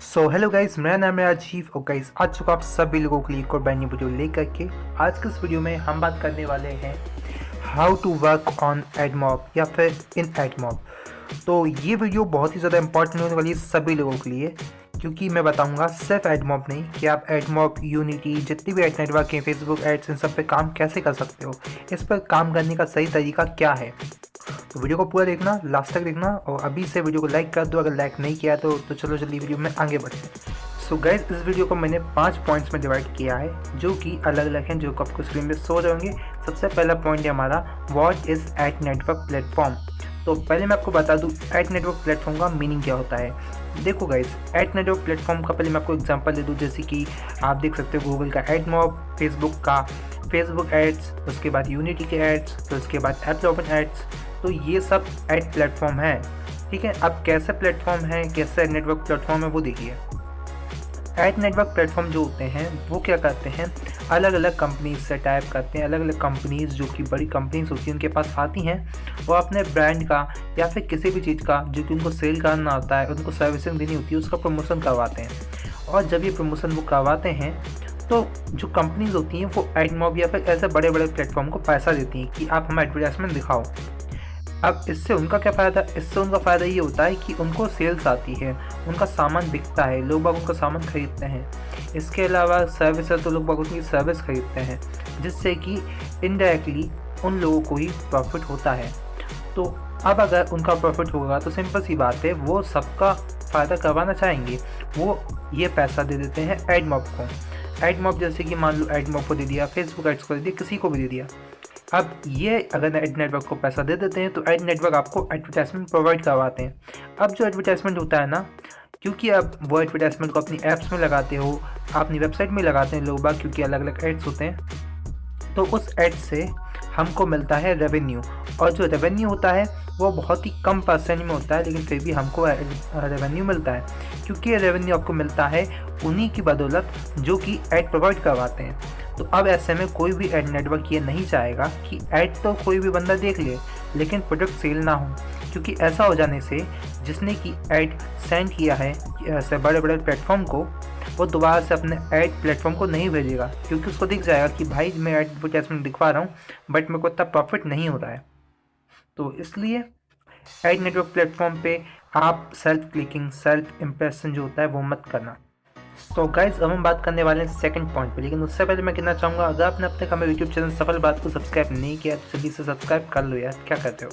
So hello guys, मेरा नाम है राजीव और गाइस आज चुका आप सभी लोगों के लिए एक और ब्रांड न्यू वीडियो लेकर के। आज के इस वीडियो में हम बात करने वाले हैं how to work on AdMob या फिर इन एडमॉब। तो ये वीडियो बहुत ही ज़्यादा इंपॉर्टेंट होने वाली है सभी लोगों के लिए, क्योंकि मैं बताऊंगा सिर्फ एडमॉब नहीं कि आप एडमॉब, यूनिटी, जितनी भी एड नेटवर्क हैं, फेसबुक एड्स, इन सब पे काम कैसे कर सकते हो, इस पर काम करने का सही तरीका क्या है। तो वीडियो को पूरा देखना, लास्ट तक देखना और अभी से वीडियो को लाइक कर दो अगर लाइक नहीं किया तो चलो जल्दी वीडियो में आगे बढ़ते हैं। सो गाइस, इस वीडियो को मैंने 5 पॉइंट्स में डिवाइड किया है जो कि अलग अलग हैं, जो आपको स्क्रीन पे शो होंगे। सबसे पहला पॉइंट है हमारा what is ad network platform. तो पहले मैं आपको बता दूं एड नेटवर्क प्लेटफॉर्म का मीनिंग क्या होता है। देखो गाइस, एड नेटवर्क प्लेटफॉर्म का पहले मैं आपको एग्जांपल दे दूं, जैसे कि आप देख सकते हो गूगल का एडमॉब, फेसबुक का फेसबुक एड्स, उसके बाद यूनिटी के एड्स, तो उसके बाद एप्पल ओपन एड्स। तो ये सब एड प्लेटफॉर्म है, ठीक है। अब कैसे प्लेटफॉर्म है, कैसे एड नेटवर्क प्लेटफॉर्म है वो देखिए। एड नेटवर्क प्लेटफॉर्म जो होते हैं वो क्या करते हैं, अलग अलग कंपनीज से टाइप करते हैं। अलग अलग कंपनीज जो कि बड़ी कंपनीज होती हैं उनके पास आती हैं, वो अपने ब्रांड का या फिर किसी भी चीज़ का जो कि उनको सेल करना होता है, उनको सर्विसिंग देनी होती है, उसका प्रमोशन करवाते हैं। और जब ये प्रमोशन वो करवाते हैं तो जो कंपनीज होती हैं वो एडमॉब या फिर ऐसे बड़े बड़े प्लेटफॉर्म को पैसा देती हैं कि आप हमें एडवर्टाइजमेंट दिखाओ। अब इससे उनका क्या फ़ायदा, इससे उनका फ़ायदा ये होता है कि उनको सेल्स आती है, उनका सामान बिकता है, लोग बाग उनका सामान खरीदते हैं। इसके अलावा सर्विस है तो लोग बाग उनकी सर्विस खरीदते हैं, जिससे कि इनडायरेक्टली उन लोगों को ही प्रॉफिट होता है। तो अब अगर उनका प्रॉफिट होगा तो सिंपल सी बात है, वो सबका फ़ायदा करवाना चाहेंगे, वो ये पैसा दे देते हैं एडमॉब को। एडमॉब जैसे कि मान लो एडमॉब को दे दिया, फेसबुक एड्स को दे दिया, किसी को भी दे दिया। अब ये अगर एड नेटवर्क को पैसा दे देते हैं तो एड नेटवर्क आपको एडवर्टाइजमेंट प्रोवाइड करवाते हैं। अब जो एडवर्टाइजमेंट होता है ना, क्योंकि आप वो एडवर्टाइजमेंट को अपनी ऐप्स में लगाते हो, अपनी वेबसाइट में लगाते हैं लोग बाग, क्योंकि अलग अलग एड्स होते हैं, तो उस एड से हमको मिलता है रेवेन्यू। और जो रेवेन्यू होता है वो बहुत ही कम परसेंट में होता है, लेकिन फिर भी हमको रेवेन्यू मिलता है, क्योंकि रेवेन्यू आपको मिलता है उन्हीं की बदौलत जो कि ऐड प्रोवाइड करवाते हैं। तो अब ऐसे में कोई भी ऐड नेटवर्क ये नहीं चाहेगा कि ऐड तो कोई भी बंदा देख ले लेकिन प्रोडक्ट सेल ना हो, क्योंकि ऐसा हो जाने से जिसने कि ऐड सेंड किया है ऐसे बड़े बड़े प्लेटफॉर्म को, वो दोबारा से अपने ऐड प्लेटफॉर्म को नहीं भेजेगा, क्योंकि उसको दिख जाएगा कि भाई मैं एडवर्टाइजमेंट दिखवा रहा हूँ बट मेरे को इतना प्रॉफिट नहीं हो रहा है। तो इसलिए एड नेटवर्क प्लेटफॉर्म पे आप सेल्फ क्लिकिंग, सेल्फ इम्प्रेशन जो होता है वो मत करना। सो गाइज, अब हम बात करने वाले हैं सेकंड पॉइंट पे, लेकिन उससे पहले मैं कहना चाहूँगा अगर आपने अब तक हमें यूट्यूब चैनल सफल बात को सब्सक्राइब नहीं किया तो जल्दी से सब्सक्राइब कर लो यार, क्या करते हो।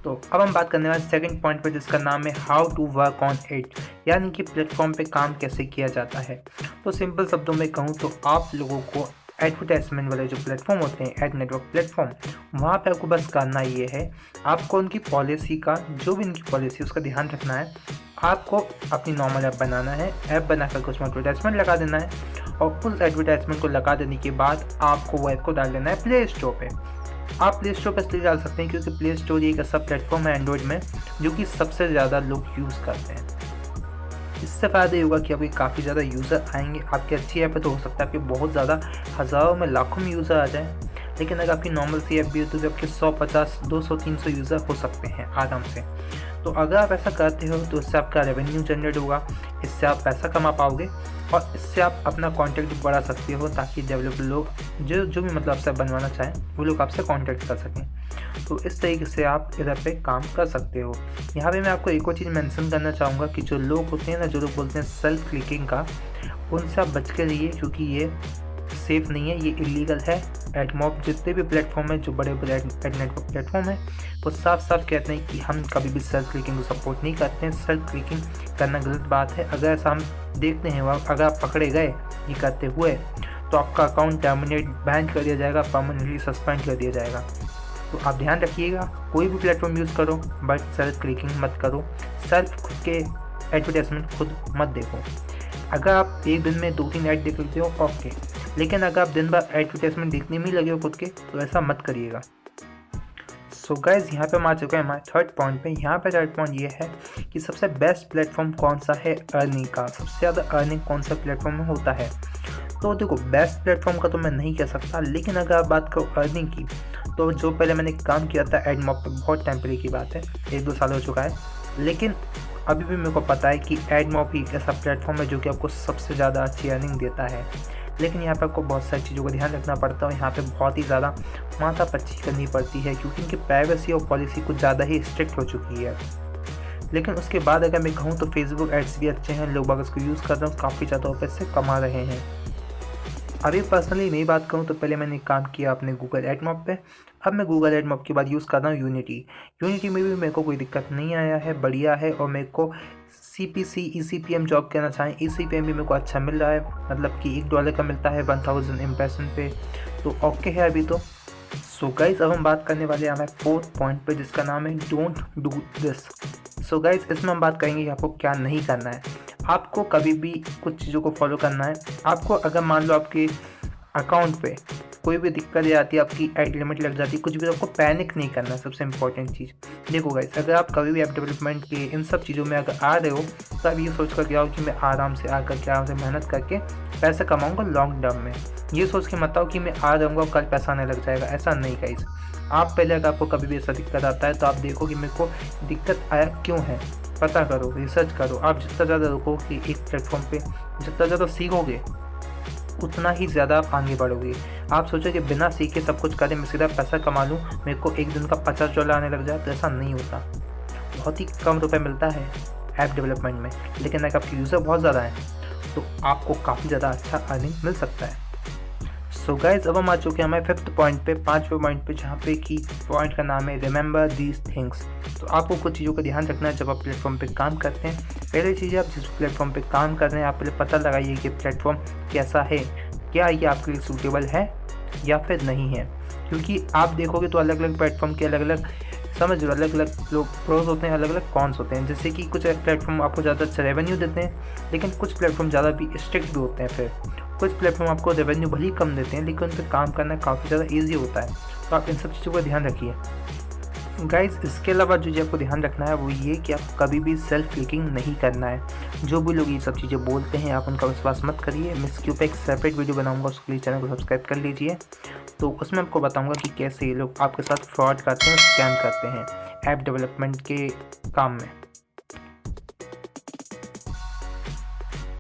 तो अब हम बात करने वाले सेकंड पॉइंट पे, जिसका नाम है how to work on it, यानी कि प्लेटफॉर्म पे काम कैसे किया जाता है। तो सिंपल शब्दों में कहूँ तो आप लोगों को एडवर्टाइजमेंट वाले जो प्लेटफॉर्म होते हैं, एड नेटवर्क प्लेटफॉर्म, वहाँ पे आपको बस करना ये है, आपको उनकी पॉलिसी का, जो भी उनकी पॉलिसी उसका ध्यान रखना है। आपको अपनी नॉर्मल ऐप बनाना है, ऐप बनाकर उसमें एडवर्टाइजमेंट लगा देना है, और उस एडवर्टाइजमेंट को लगा देने के बाद आपको वो ऐप को डाल देना है प्ले स्टोर पे। आप प्ले स्टोर पर इसलिए डाल सकते हैं क्योंकि प्ले स्टोर एक ऐसा प्लेटफॉर्म है एंड्रॉयड में जो कि सबसे ज़्यादा लोग यूज़ करते हैं। इससे फ़ायदा ये होगा कि आपके काफ़ी ज़्यादा यूज़र आएंगे। आपकी अच्छी ऐप है तो हो सकता है आपके बहुत ज़्यादा हज़ारों में लाखों में यूज़र आ जाएँ, लेकिन अगर आपकी नॉर्मल सी ऐप भी हो तो भी आपके 100, 50, 200, 300 यूज़र हो सकते हैं आराम से। तो अगर आप ऐसा करते हो तो इससे आपका रेवेन्यू जनरेट होगा, इससे आप पैसा कमा पाओगे और इससे आप अपना कॉन्टैक्ट बढ़ा सकते हो, ताकि डेवलपर लोग जो भी मतलब आपसे बनवाना चाहें वो लोग आपसे कॉन्टैक्ट कर सकें। तो इस तरीके से आप इधर पे काम कर सकते हो। यहाँ पे मैं आपको एक और चीज़ मेंशन करना चाहूँगा कि जो लोग होते हैं ना, जो लोग बोलते हैं सेल्फ क्लिकिंग का, उनसे आप बच के रहिए, क्योंकि ये सेफ़ नहीं है, ये इलीगल है। एडमॉब जितने भी प्लेटफॉर्म है, जो बड़े बड़े एड नेटवर्क प्लेटफॉर्म है, वो साफ साफ कहते हैं कि हम कभी भी सेल्फ क्लिकिंग को सपोर्ट नहीं करते हैं। सेल्फ क्लिकिंग करना गलत बात है। अगर ऐसा हम देखते हैं, अगर आप पकड़े गए ये करते हुए तो आपका अकाउंट टर्मिनेट, बैन कर दिया जाएगा, परमानेंटली सस्पेंड कर दिया जाएगा। तो आप ध्यान रखिएगा, कोई भी प्लेटफॉर्म यूज़ करो बट सेल्फ क्लिकिंग मत करो, सेल्फ खुद के एडवर्टाइजमेंट खुद मत देखो। अगर आप एक दिन में 2-3 ऐड देख लेते हो ओके, लेकिन अगर आप दिन भर एडवर्टाइजमेंट देखने में ही लगे हो खुद के, तो ऐसा मत करिएगा। सो गाइज, यहाँ पे हम आ चुके हैं हमारे थर्ड पॉइंट पे। यहाँ पे थर्ड पॉइंट ये है कि सबसे बेस्ट प्लेटफॉर्म कौन सा है अर्निंग का, सबसे ज़्यादा अर्निंग कौन सा प्लेटफॉर्म में होता है। तो देखो, बेस्ट प्लेटफॉर्म का तो मैं नहीं कह सकता, लेकिन अगर आप बात करो अर्निंग की, तो जो पहले मैंने काम किया था एडमॉब पे, बहुत टाइम पहले की बात है, 1-2 साल हो चुका है, लेकिन अभी भी मेरे को पता है कि एडमॉब ही एक ऐसा प्लेटफॉर्म है जो कि आपको सबसे ज़्यादा अच्छी अर्निंग देता है, लेकिन यहाँ पर आपको बहुत सारी चीज़ों का ध्यान रखना पड़ता है। यहाँ पे बहुत ही ज़्यादा माथापच्ची करनी पड़ती है क्योंकि इनकी प्राइवेसी और पॉलिसी कुछ ज़्यादा ही स्ट्रिक्ट हो चुकी है। लेकिन उसके बाद अगर मैं कहूँ तो फेसबुक एड्स भी अच्छे हैं, लोग बाग इसको यूज़ कर रहे हैं, काफ़ी ज़्यादा पैसे कमा रहे हैं। अभी पर्सनली मेरी बात करूँ तो पहले मैंने काम किया अपने गूगल एडमॉब पे, अब मैं गूगल एडमॉब के बाद यूज़ कर रहा हूँ यूनिटी में भी मेरे को कोई दिक्कत नहीं आया है, बढ़िया है। और मेरे को CPC ECPM जॉब कहना चाहें, ECPM भी मेरे को अच्छा मिल रहा है, मतलब कि $1 का मिलता है 1000 इम्प्रेशन पे, तो ओके है अभी तो। सो गाइज अब हम बात करने वाले हैं हमारे 4th पॉइंट पे, जिसका नाम है don't do this. So guys इसमें हम बात करेंगे कि आपको क्या नहीं करना है। आपको कभी भी कुछ चीज़ों को फॉलो करना है। आपको अगर मान लो आपके अकाउंट पे कोई भी दिक्कत आती है, आपकी आईडी लिमिट लग जाती है, कुछ भी, तो आपको पैनिक नहीं करना है। सबसे इंपॉर्टेंट चीज़ देखो गाइस, अगर आप कभी भी ऐप डेवलपमेंट के इन सब चीज़ों में अगर आ रहे हो तो आप ये सोच कर आओ कि मैं आराम से आराम से मेहनत करके पैसा कमाऊँगा लॉन्ग टर्म में। ये सोच के मत आओ कि मैं आ जाऊँगा और कल पैसा आने लग जाएगा, ऐसा नहीं गाइस। आप पहले अगर आपको कभी भी ऐसा दिक्कत आता है तो आप देखो कि मेरे को दिक्कत आया क्यों है, पता करो, रिसर्च करो। आप जितना ज़्यादा रुको कि एक प्लेटफॉर्म पे, जितना ज़्यादा सीखोगे उतना ही ज़्यादा आप आगे बढ़ोगे। आप सोचो कि बिना सीखे सब कुछ करें, मैं सीधा पैसा कमा लूँ, मेरे को एक दिन का $50 आने लग जाए, तो ऐसा नहीं होता। बहुत ही कम रुपए मिलता है ऐप डेवलपमेंट में, लेकिन अगर आपके यूज़र बहुत ज़्यादा हैं तो आपको काफ़ी ज़्यादा अच्छा अर्निंग मिल सकता है। सो गाइज अब हम आ चुके हैं हमारे 5th पॉइंट पे, 5वें पॉइंट पे, जहाँ पे कि पॉइंट का नाम है रिमेंबर दीज थिंग्स। तो आपको कुछ चीज़ों का ध्यान रखना है जब आप प्लेटफॉर्म पे काम करते हैं। पहली चीज़, आप जिस प्लेटफॉर्म पे काम कर रहे हैं आप पहले पता लगाइए कि प्लेटफॉर्म कैसा है, क्या ये आपके लिए सूटेबल है या फिर नहीं है। क्योंकि आप देखोगे तो अलग अलग प्लेटफॉर्म के अलग अलग समझ लो, अलग अलग लोग प्रोज होते हैं, अलग अलग कॉन्स होते हैं। जैसे कि कुछ प्लेटफॉर्म आपको ज़्यादा अच्छा रेवेन्यू देते हैं, लेकिन कुछ प्लेटफॉर्म ज़्यादा भी स्ट्रिक्ट भी होते हैं। फिर कुछ प्लेटफॉर्म आपको रेवेन्यू भले ही कम देते हैं, लेकिन उन पर काम करना काफ़ी ज़्यादा ईजी होता है। तो आप इन सब चीज़ों का ध्यान रखिए गाइज। इसके अलावा जो चीज़ आपको ध्यान रखना है वो ये कि आप कभी भी सेल्फ क्लिकिंग नहीं करना है। जो भी लोग ये सब चीज़ें बोलते हैं आप उनका विश्वास मत करिए। मैं इसके ऊपर एक सेपरेट वीडियो बनाऊंगा, उसके लिए चैनल को सब्सक्राइब कर लीजिए। तो उसमें आपको बताऊंगा कि कैसे ये लोग आपके साथ फ्रॉड करते हैं, स्कैम करते हैं ऐप डेवलपमेंट के काम में।